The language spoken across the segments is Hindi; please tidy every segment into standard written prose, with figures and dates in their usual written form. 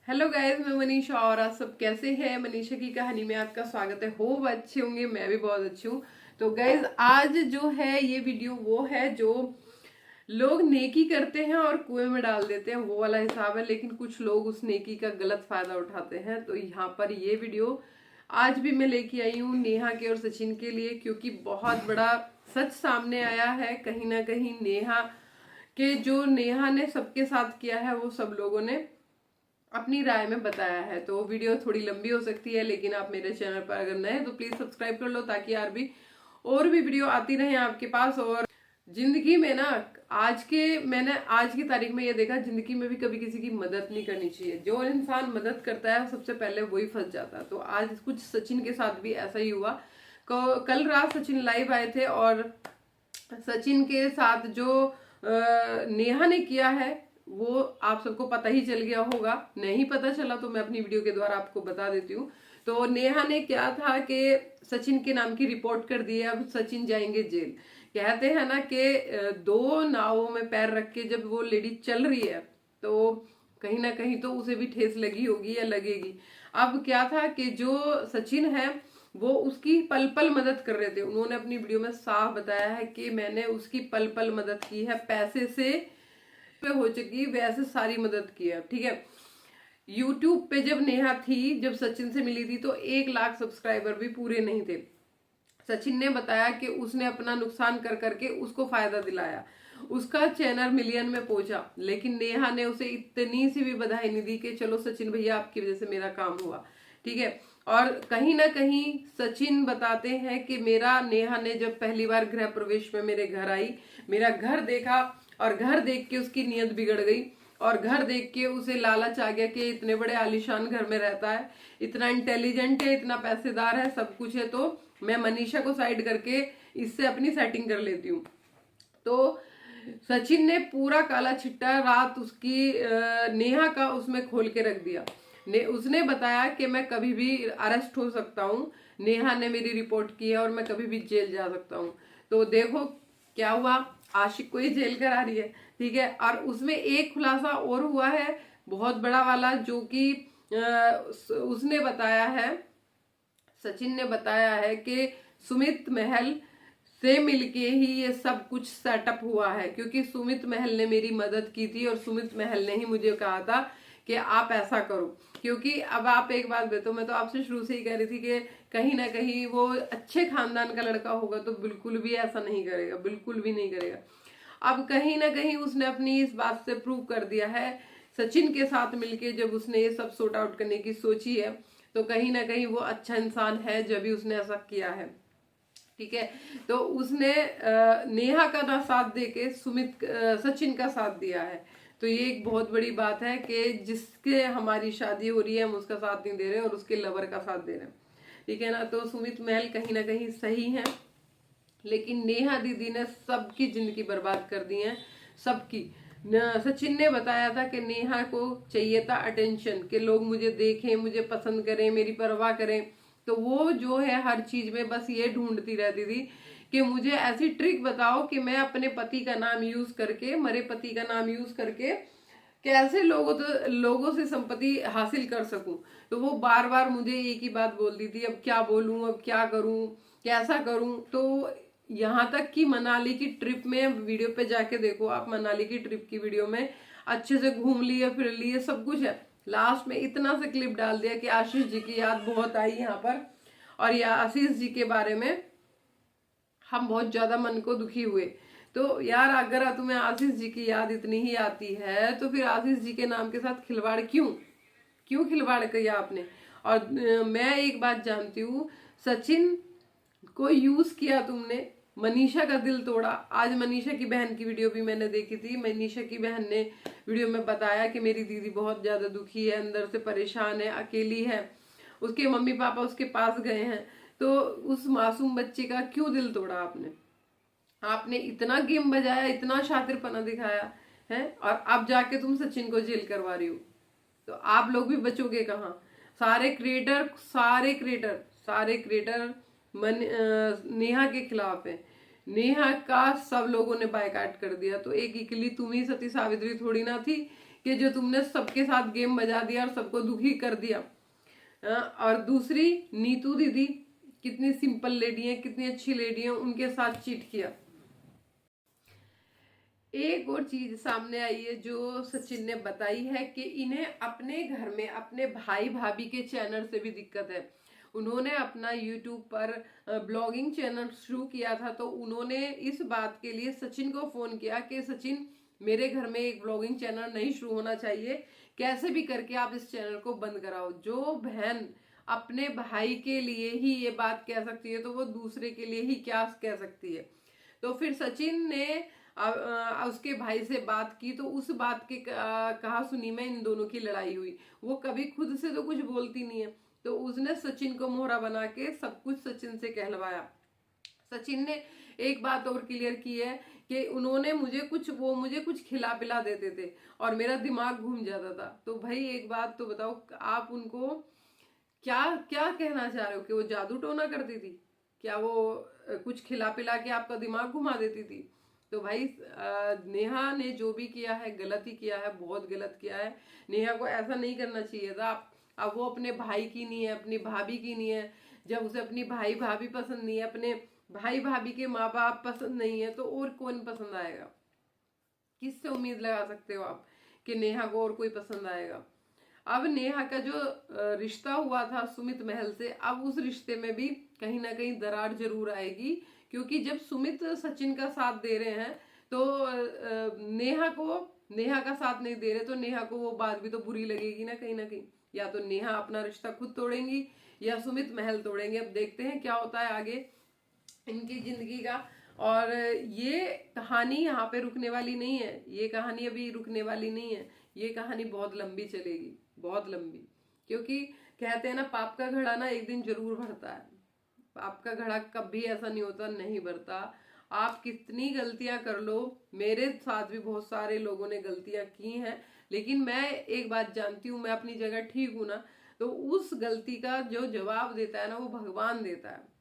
हेलो गाइस, मैं मनीषा और आप सब कैसे हैं। मनीषा की कहानी में आपका स्वागत है। होप अच्छे होंगे, मैं भी बहुत अच्छी हूँ। तो गाइस, आज जो है ये वीडियो वो है जो लोग नेकी करते हैं और कुएं में डाल देते हैं, वो वाला हिसाब है। लेकिन कुछ लोग उस नेकी का गलत फायदा उठाते हैं। तो यहाँ पर ये वीडियो आज भी मैं लेके आई हूँ नेहा के और सचिन के लिए, क्योंकि बहुत बड़ा सच सामने आया है। कहीं ना कहीं नेहा ने सबके साथ किया है, वो सब लोगों ने अपनी राय में बताया है। तो वीडियो थोड़ी लंबी हो सकती है, लेकिन आप मेरे चैनल पर अगर नए हैं तो प्लीज सब्सक्राइब कर लो, ताकि यार भी और भी वीडियो आती रहे आपके पास। और जिंदगी में ना, मैंने आज की तारीख में ये देखा, जिंदगी में भी कभी किसी की मदद नहीं करनी चाहिए। जो इंसान मदद करता है सबसे पहले वही फंस जाता है। तो आज कुछ सचिन के साथ भी ऐसा ही हुआ। कल रात सचिन लाइव आए थे और सचिन के साथ जो नेहा ने किया है वो आप सबको पता ही चल गया होगा। नहीं पता चला तो मैं अपनी वीडियो के द्वारा आपको बता देती हूँ। तो नेहा ने क्या था कि सचिन के नाम की रिपोर्ट कर दी है। अब सचिन जाएंगे जेल। कहते हैं ना कि दो नावों में पैर रख के जब वो लेडी चल रही है तो कहीं ना कहीं तो उसे भी ठेस लगी होगी या लगेगी। अब क्या था कि जो सचिन है वो उसकी पल पल मदद कर रहे थे। उन्होंने अपनी वीडियो में साफ बताया है कि मैंने उसकी पल पल मदद की है, पैसे से पे हो चुकी वैसे सारी मदद की है। ठीक है, यूट्यूब पे जब नेहा थी, जब सचिन से मिली थी तो 1 लाख सब्सक्राइबर भी पूरे नहीं थे। सचिन ने बताया कि उसने अपना नुकसान कर करके उसको फायदा दिलाया, उसका चैनल मिलियन में पहुंचा। लेकिन नेहा ने उसे इतनी सी भी बधाई नहीं दी कि चलो सचिन भैया आपकी वजह से मेरा काम हुआ। ठीक है, और कहीं ना कहीं सचिन बताते हैं कि मेरा नेहा ने जब पहली बार गृह प्रवेश में मेरे घर आई, मेरा घर देखा और घर देख के उसकी नीयत बिगड़ गई। और घर देख के उसे लालच आ गया कि इतने बड़े आलीशान घर में रहता है, इतना इंटेलिजेंट है, इतना पैसेदार है, सब कुछ है, तो मैं मनीषा को साइड करके इससे अपनी सेटिंग कर लेती हूँ। तो सचिन ने पूरा काला छिट्टा रात उसकी नेहा का उसमें खोल के रख दिया। उसने बताया कि मैं कभी भी अरेस्ट हो सकता हूँ, नेहा ने मेरी रिपोर्ट की है और मैं कभी भी जेल जा सकता हूँ। तो देखो क्या हुआ, आशिक को ही जेल करा रही है। ठीक है, और उसमें एक खुलासा और हुआ है बहुत बड़ा वाला, जो कि उसने बताया है, सचिन ने बताया है कि सुमित महल से मिलके ही ये सब कुछ सेटअप हुआ है। क्योंकि सुमित महल ने मेरी मदद की थी और सुमित महल ने ही मुझे कहा था कि आप ऐसा करो। क्योंकि अब आप एक बात बताओ, मैं तो आपसे शुरू से ही कह रही थी कि कहीं ना कहीं वो अच्छे खानदान का लड़का होगा तो बिल्कुल भी ऐसा नहीं करेगा, बिल्कुल भी नहीं करेगा। अब कहीं ना कहीं उसने अपनी इस बात से प्रूव कर दिया है। सचिन के साथ मिलके जब उसने ये सब सॉर्ट आउट करने की सोची है तो कहीं ना कहीं वो अच्छा इंसान है जब भी उसने ऐसा किया है। ठीक है, तो उसने नेहा का ना साथ देके सचिन का साथ दिया है। तो ये एक बहुत बड़ी बात है कि जिसके हमारी शादी हो रही है हम उसका साथ नहीं दे रहे और उसके लवर का साथ दे रहे हैं। ठीक है ना, तो सुमित महल कहीं ना कहीं सही है, लेकिन नेहा दीदी ने सबकी जिंदगी बर्बाद कर दी है, सबकी। सचिन ने बताया था कि नेहा को चाहिए था अटेंशन, कि लोग मुझे देखें, मुझे पसंद करें, मेरी परवाह करें। तो वो जो है हर चीज में बस ये ढूंढती रहती थी कि मुझे ऐसी ट्रिक बताओ कि मैं अपने पति का नाम यूज करके, मरे पति का नाम यूज करके कैसे लोगों से संपत्ति हासिल कर सकूं। तो वो बार बार मुझे एक ही बात बोलती थी, अब क्या बोलूं, अब क्या करूं, कैसा करूं। तो यहाँ तक कि मनाली की ट्रिप में, वीडियो पे जाके देखो आप, मनाली की ट्रिप की वीडियो में अच्छे से घूम लिए, फिर लिए, सब कुछ है। लास्ट में इतना से क्लिप डाल दिया कि आशीष जी की याद बहुत आई यहाँ पर, और या आशीष जी के बारे में हम बहुत ज्यादा मन को दुखी हुए। तो यार, अगर तुम्हें आशीष जी की याद इतनी ही आती है तो फिर आशीष जी के नाम के साथ खिलवाड़ क्यों क्यों खिलवाड़ किया आपने। और मैं एक बात जानती हूँ, सचिन को यूज किया तुमने, मनीषा का दिल तोड़ा। आज मनीषा की बहन की वीडियो भी मैंने देखी थी। मनीषा की बहन ने वीडियो में बताया कि मेरी दीदी बहुत ज्यादा दुखी है, अंदर से परेशान है, अकेली है, उसके मम्मी पापा उसके पास गए हैं। तो उस मासूम बच्चे का क्यों दिल तोड़ा आपने। आपने इतना गेम बजाया, इतना शातिरपना दिखाया है, और अब जाके तुम सचिन को जेल करवा रही हो। तो आप लोग भी बचोगे कहाँ। सारे क्रिएटर नेहा के खिलाफ है। नेहा का सब लोगों ने बायकॉट कर दिया। तो एक इकली तुम ही सती सावित्री थोड़ी ना थी कि जो तुमने सबके साथ गेम बजा दिया और सबको दुखी कर दिया। और दूसरी नीतू दीदी कितनी सिंपल लेडी है, कितनी अच्छी लेडी है, उनके साथ चीट किया। एक और चीज सामने आई है जो सचिन ने बताई है कि इन्हें अपने घर में अपने भाई भाभी के चैनल से भी दिक्कत है। उन्होंने अपना यूट्यूब पर ब्लॉगिंग चैनल शुरू किया था, तो उन्होंने इस बात के लिए सचिन को फोन किया कि सचिन, मेरे घर में एक ब्लॉगिंग चैनल नहीं शुरू होना चाहिए, कैसे भी करके आप इस चैनल को बंद कराओ। जो बहन अपने भाई के लिए ही ये बात कह सकती है तो वो दूसरे के लिए ही क्या कह सकती है। तो फिर सचिन ने उसके भाई से बात की, तो उस बात के कहा सुनी में इन दोनों की लड़ाई हुई। वो कभी खुद से तो कुछ बोलती नहीं है, तो उसने सचिन को मोहरा बना के सब कुछ सचिन से कहलवाया। सचिन ने एक बात और क्लियर की है कि उन्होंने मुझे कुछ खिला पिला देते थे और मेरा दिमाग घूम जाता था। तो भाई एक बात तो बताओ, आप उनको क्या क्या कहना चाह रहे हो कि वो जादू टोना करती थी? क्या वो कुछ खिला पिला के आपका दिमाग घुमा देती थी? तो भाई नेहा ने जो भी किया है गलत ही किया है, बहुत गलत किया है। नेहा को ऐसा नहीं करना चाहिए था। अब वो अपने भाई की नहीं है, अपनी भाभी की नहीं है। जब उसे अपनी भाई भाभी पसंद नहीं है, अपने भाई भाभी के माँ बाप पसंद नहीं है, तो और कौन पसंद आएगा? किससे उम्मीद लगा सकते हो आप कि नेहा को और कोई पसंद आएगा? अब नेहा का जो रिश्ता हुआ था सुमित महल से, अब उस रिश्ते में भी कहीं ना कहीं दरार जरूर आएगी, क्योंकि जब सुमित सचिन का साथ दे रहे हैं तो नेहा का साथ नहीं दे रहे, तो नेहा को वो बात भी तो बुरी लगेगी ना कहीं ना कहीं। या तो नेहा अपना रिश्ता खुद तोड़ेंगी या सुमित महल तोड़ेंगे। अब देखते हैं क्या होता है आगे इनकी जिंदगी का। और ये कहानी यहाँ पे रुकने वाली नहीं है, ये कहानी अभी रुकने वाली नहीं है, ये कहानी बहुत लंबी चलेगी, बहुत लंबी। क्योंकि कहते हैं ना, पाप का घड़ा ना एक दिन जरूर भरता है। पाप का घड़ा कभी ऐसा नहीं होता नहीं भरता। आप कितनी गलतियां कर लो, मेरे साथ भी बहुत सारे लोगों ने गलतियां की हैं, लेकिन मैं एक बात जानती हूँ, मैं अपनी जगह ठीक हूं ना, तो उस गलती का जो जवाब देता है ना वो भगवान देता है।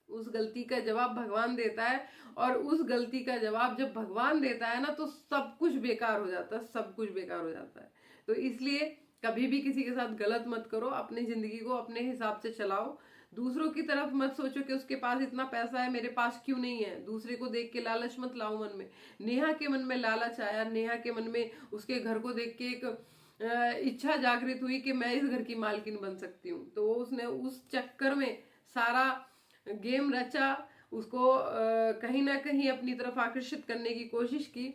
उस गलती का जवाब भगवान देता है, और उस गलती का जवाब जब भगवान देता है ना तो सब कुछ बेकार हो जाता है, सब कुछ बेकार हो जाता है। तो इसलिए कभी भी किसी के साथ गलत मत करो, अपनी जिंदगी को अपने हिसाब से चलाओ। दूसरों की तरफ मत सोचो कि उसके पास इतना पैसा है, मेरे पास क्यों नहीं है। दूसरे को देख के लालच मत लाओ मन में। नेहा के मन में लालच आया, नेहा के मन में उसके घर को देख के एक इच्छा जागृत हुई कि मैं इस घर की मालकिन बन सकती हूँ, तो उसने उस चक्कर में सारा गेम रचा, उसको कहीं ना कहीं अपनी तरफ आकर्षित करने की कोशिश की,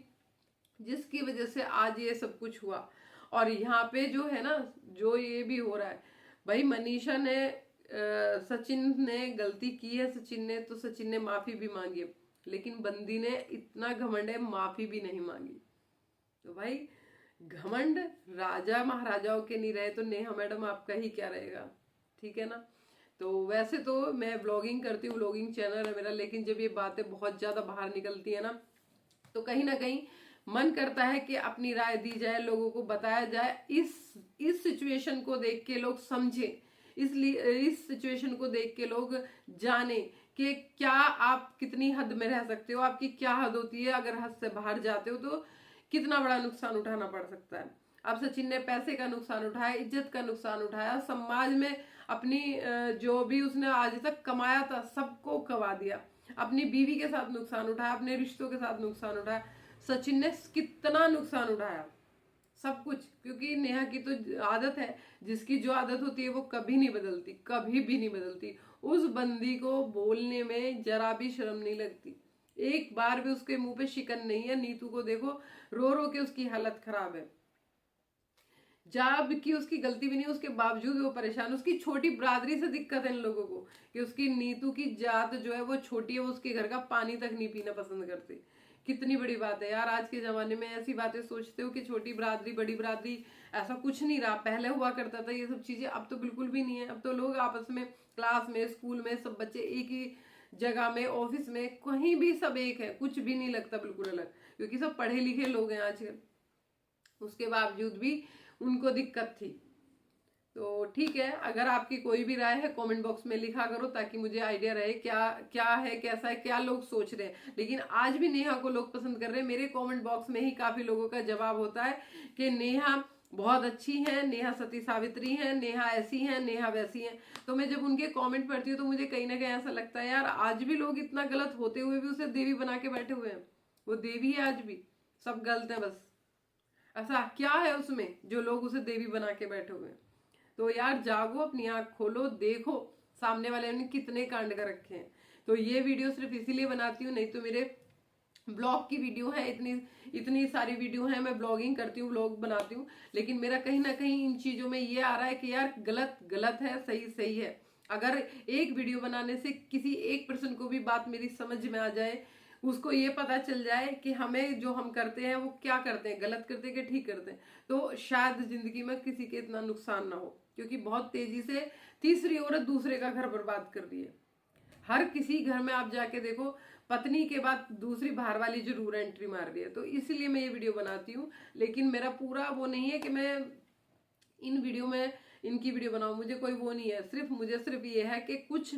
जिसकी वजह से आज ये सब कुछ हुआ। और यहाँ पे जो है ना, जो ये भी हो रहा है, भाई मनीषा ने सचिन ने गलती की है, सचिन ने, तो सचिन ने माफी भी मांगी, लेकिन बंदी ने इतना घमंड है, माफी भी नहीं मांगी। तो भाई घमंड राजा महाराजाओं के नहीं रहे तो नेहा मैडम आपका ही क्या रहेगा? ठीक है ना। तो वैसे तो मैं व्लॉगिंग करती हूँ, व्लॉगिंग चैनल है मेरा, लेकिन जब ये बातें बहुत ज्यादा बाहर निकलती है ना, तो कहीं ना कहीं मन करता है कि अपनी राय दी जाए, लोगों को बताया जाए, इस सिचुएशन को देख के लोग समझे, इसलिए इस सिचुएशन को देख के लोग जाने कि क्या आप कितनी हद में रह सकते हो, आपकी क्या हद होती है, अगर हद से बाहर जाते हो तो कितना बड़ा नुकसान उठाना पड़ सकता है। अब सचिन ने पैसे का नुकसान उठाया, इज्जत का नुकसान उठाया, समाज में अपनी जो भी उसने आज तक कमाया था सबको गवा दिया, अपनी बीवी के साथ नुकसान उठाया, अपने रिश्तों के साथ नुकसान उठाया। सचिन ने कितना नुकसान उठाया, सब कुछ। क्योंकि नेहा की तो आदत है, जिसकी जो आदत होती है वो कभी नहीं बदलती, कभी भी नहीं बदलती। उस बंदी को बोलने में जरा भी शर्म नहीं लगती, एक बार भी उसके मुंह पे शिकन नहीं है। नीतू को देखो, रो रो के उसकी हालत खराब है, जबकि उसकी गलती भी नहीं, उसके बावजूद वो परेशान। उसकी छोटी बरादरी से दिक्कत है इन लोगों को कि उसकी नीतू की जात जो है वो छोटी है, वो उसके घर का पानी तक नहीं पीना पसंद करते। कितनी बड़ी बात है यार, आज के जमाने में ऐसी बातें सोचते हो कि छोटी बरादरी बड़ी बरादरी, ऐसा कुछ नहीं रहा। पहले हुआ करता था ये सब चीजें, अब तो बिल्कुल भी नहीं है। अब तो लोग आपस में क्लास में, स्कूल में सब बच्चे एक ही जगह में, ऑफिस में, कहीं भी सब एक है, कुछ भी नहीं लगता बिल्कुल अलग, क्योंकि सब पढ़े लिखे लोग हैं आजकल। उसके बावजूद भी उनको दिक्कत थी। तो ठीक है, अगर आपकी कोई भी राय है कमेंट बॉक्स में लिखा करो, ताकि मुझे आइडिया रहे क्या क्या है, कैसा है, क्या लोग सोच रहे हैं। लेकिन आज भी नेहा को लोग पसंद कर रहे हैं। मेरे कमेंट बॉक्स में ही काफी लोगों का जवाब होता है कि नेहा बहुत अच्छी है, नेहा सती सावित्री है, नेहा ऐसी है, नेहा वैसी है। तो मैं जब उनके कमेंट पढ़ती हूँ तो मुझे कहीं ना कहीं ऐसा लगता है यार, आज भी लोग इतना गलत होते हुए भी उसे देवी बना के बैठे हुए हैं। वो देवी है, आज भी सब गलत है। बस ऐसा क्या है उसमें जो लोग उसे देवी बना के बैठे हुए हैं? तो यार जागो, अपनी आंख खोलो, देखो सामने वाले ने कितने कांड कर रखे हैं। तो ये वीडियो सिर्फ इसीलिए बनाती हूँ, नहीं तो मेरे ब्लॉग की वीडियो है, इतनी इतनी सारी वीडियो है, मैं ब्लॉगिंग करती हूँ, ब्लॉग बनाती हूँ। लेकिन मेरा कहीं ना कहीं इन चीजों में ये आ रहा है कि यार गलत गलत है, सही सही है। अगर एक वीडियो बनाने से किसी एक पर्सन को भी बात मेरी समझ में आ जाए, उसको ये पता चल जाए कि हमें जो हम करते हैं वो क्या करते हैं, गलत करते हैं कि ठीक करते हैं, तो शायद जिंदगी में किसी के इतना नुकसान ना हो। क्योंकि बहुत तेजी से तीसरी औरत दूसरे का घर बर्बाद कर रही है। हर किसी घर में आप जाके देखो, पत्नी के बाद दूसरी बाहर वाली जरूर एंट्री मार रही है। तो इसीलिए मैं ये वीडियो बनाती हूँ। लेकिन मेरा पूरा वो नहीं है कि मैं इन वीडियो में इनकी वीडियो बनाऊं, मुझे कोई वो नहीं है। मुझे सिर्फ ये है कि कुछ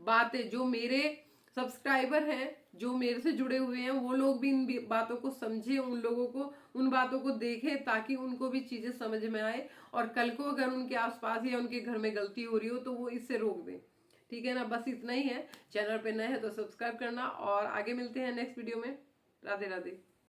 बातें जो मेरे सब्सक्राइबर हैं, जो मेरे से जुड़े हुए हैं, वो लोग भी इन बातों को समझे, उन लोगों को उन बातों को देखें, ताकि उनको भी चीजें समझ में आए। और कल को अगर उनके आसपास या उनके घर में गलती हो रही हो तो वो इससे रोक दें। ठीक है ना, बस इतना ही है। चैनल पे नए हैं तो सब्सक्राइब करना, और आगे मिलते हैं नेक्स्ट वीडियो में। राधे राधे।